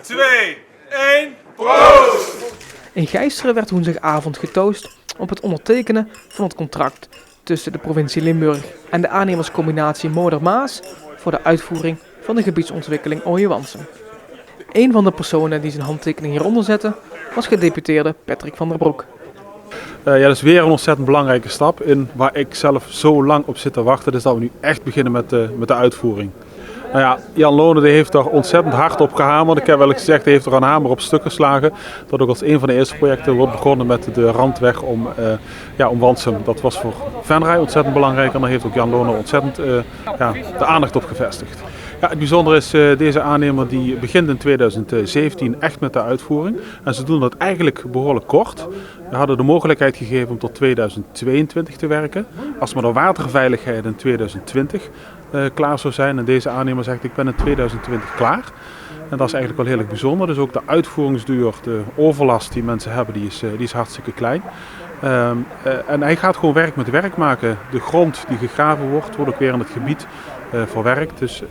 2, 1, proost! In Gijsteren werd woensdagavond getoost op het ondertekenen van het contract tussen de provincie Limburg en de aannemerscombinatie Moder-Maas voor de uitvoering van de gebiedsontwikkeling Ooijewansum. Een van de personen die zijn handtekening hieronder zette was gedeputeerde Patrick van der Broek. Ja, dat is weer een ontzettend belangrijke stap in waar ik zelf zo lang op zit te wachten. Dus dat we nu echt beginnen met de uitvoering. Nou ja, Jan Lone die heeft daar ontzettend hard op gehamerd. Ik heb wel eens gezegd, hij heeft er een hamer op stuk geslagen. Dat ook als een van de eerste projecten wordt begonnen met de randweg om Wansum. Dat was voor Venray ontzettend belangrijk en daar heeft ook Jan Lone ontzettend de aandacht op gevestigd. Ja, het bijzondere is, deze aannemer die begint in 2017 echt met de uitvoering. En ze doen dat eigenlijk behoorlijk kort. We hadden de mogelijkheid gegeven om tot 2022 te werken. Als maar de waterveiligheid in 2020 klaar zou zijn. En deze aannemer zegt, ik ben in 2020 klaar. En dat is eigenlijk wel heel erg bijzonder. Dus ook de uitvoeringsduur, de overlast die mensen hebben, die is hartstikke klein. En hij gaat gewoon werk met werk maken. De grond die gegraven wordt ook weer in het gebied verwerkt. Dus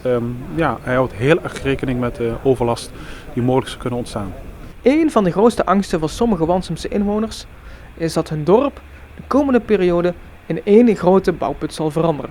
hij houdt heel erg rekening met de overlast die mogelijk zou kunnen ontstaan. Een van de grootste angsten van sommige Wansumse inwoners is dat hun dorp de komende periode in één grote bouwput zal veranderen.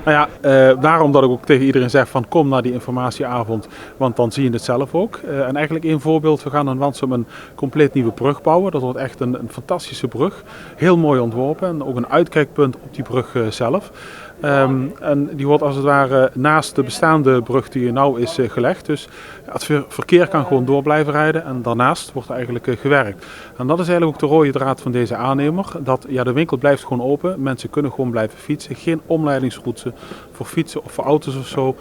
Nou ja, daarom dat ik ook tegen iedereen zeg van kom naar die informatieavond, want dan zie je het zelf ook. En eigenlijk één voorbeeld, we gaan in Wansum een compleet nieuwe brug bouwen. Dat wordt echt een fantastische brug, heel mooi ontworpen en ook een uitkijkpunt op die brug zelf. En die wordt als het ware naast de bestaande brug die er nou is gelegd. Dus het verkeer kan gewoon door blijven rijden en daarnaast wordt er eigenlijk gewerkt. En dat is eigenlijk ook de rode draad van deze aannemer. Dat de winkel blijft gewoon open, mensen kunnen gewoon blijven fietsen. Geen omleidingsroute voor fietsen of voor auto's of zo.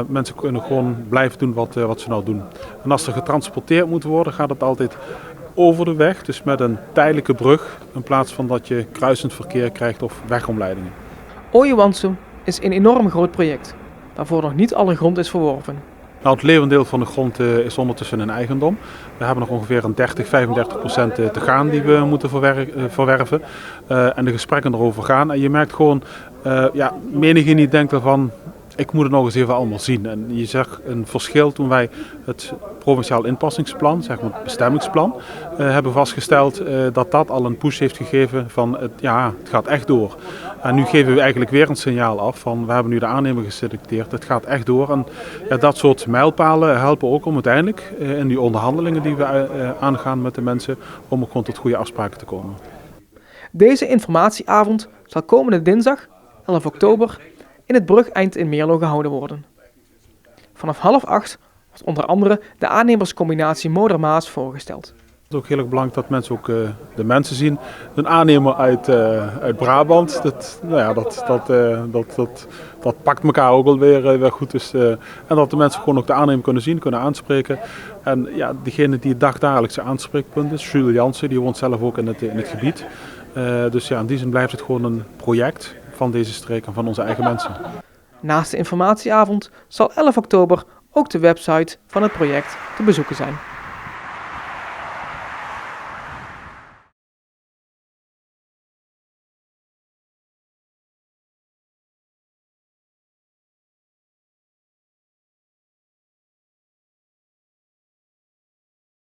Mensen kunnen gewoon blijven doen wat ze nou doen. En als er getransporteerd moet worden, gaat het altijd over de weg. Dus met een tijdelijke brug in plaats van dat je kruisend verkeer krijgt of wegomleidingen. Ooijewansum is een enorm groot project, waarvoor nog niet alle grond is verworven. Nou, het levendeel van de grond is ondertussen in eigendom. We hebben nog ongeveer een 30-35% te gaan die we moeten verwerven. En de gesprekken erover gaan. En je merkt gewoon, menigeen die denkt ervan, ik moet het nog eens even allemaal zien. En je zag een verschil toen wij het provinciaal inpassingsplan, zeg maar het bestemmingsplan, hebben vastgesteld dat al een push heeft gegeven van het gaat echt door. En nu geven we eigenlijk weer een signaal af van we hebben nu de aannemer geselecteerd, het gaat echt door. En dat soort mijlpalen helpen ook om uiteindelijk in die onderhandelingen die we aangaan met de mensen, om ook gewoon tot goede afspraken te komen. Deze informatieavond zal komende dinsdag, 11 oktober, in het Brugeind in Meerlo gehouden worden. Vanaf 7:30 wordt onder andere de aannemerscombinatie Moder-Maas voorgesteld. Het is ook heel erg belangrijk dat mensen ook de mensen zien. Een aannemer uit Brabant, dat pakt elkaar ook alweer goed. Dus, en dat de mensen gewoon ook de aannemer kunnen zien, kunnen aanspreken. En degene die het dagdagelijkse aanspreekpunt is, Jules Jansen, die woont zelf ook in het gebied. Dus in die zin blijft het gewoon een project van deze streek en van onze eigen mensen. Naast de informatieavond zal 11 oktober ook de website van het project te bezoeken zijn.